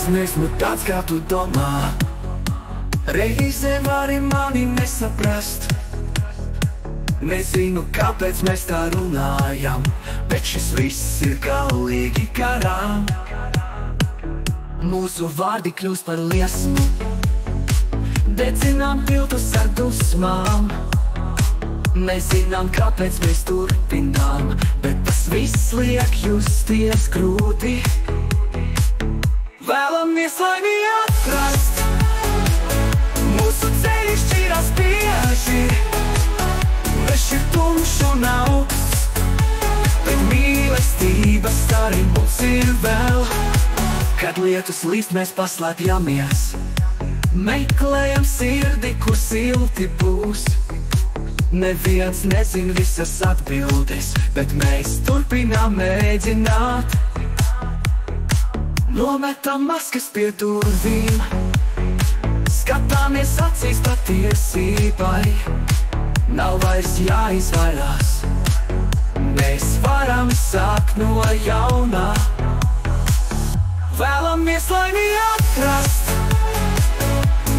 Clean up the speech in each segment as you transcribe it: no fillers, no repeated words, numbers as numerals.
Es neesmu tāds, kā tu domā. Reizēm vari mani nesaprast. Nezinu, kāpēc mēs tā runājam, bet šis viss ir galīgi garām. Mūsu vārdi kļūst par liesmu, dedzinām tiltus ar dusmām. Nezinām, kāpēc mēs turpinām, bet tas viss liek justies grūti. Vēlamies laimi atrast, mūsu ceļi šķirās bieži. Mežs ir tumšs un augsts, bet mīlestības stari mums ir vēl. Kad lietus līst, mēs paslēpjamies, meklējam sirdi, kur silti būs. Neviens nezin visas atbildes, bet mēs turpinām mēģināt. Nometam maskas pie durvīm, skatāmies acīs patiesībai. Nav vairs jāizvairās, mēs varam sākt no jaunā. Vēlamies laimi atrast,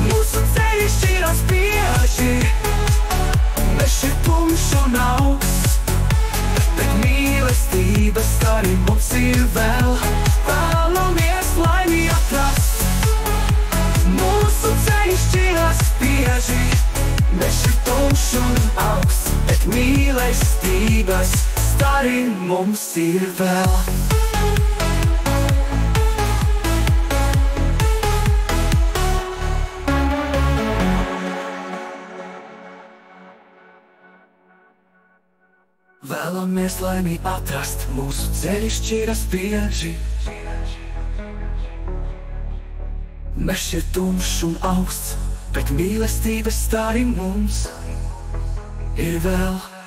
mūsu ceļi šķirās bieži. Mežs ir tumšs un augsts, bet mīlestības stari mums ir vēl. Vēlamies laimi atrast, mūsu ceļi šķirās bieži. Mežs ir tumšs un augsts, bet mīlestības stari mums ir vēl. Vēlamies laimi atrast, mūsu ceļi šķiras bieži. Mežs ir tumšs un augsts, bet mīlestības stari mums ir vēl.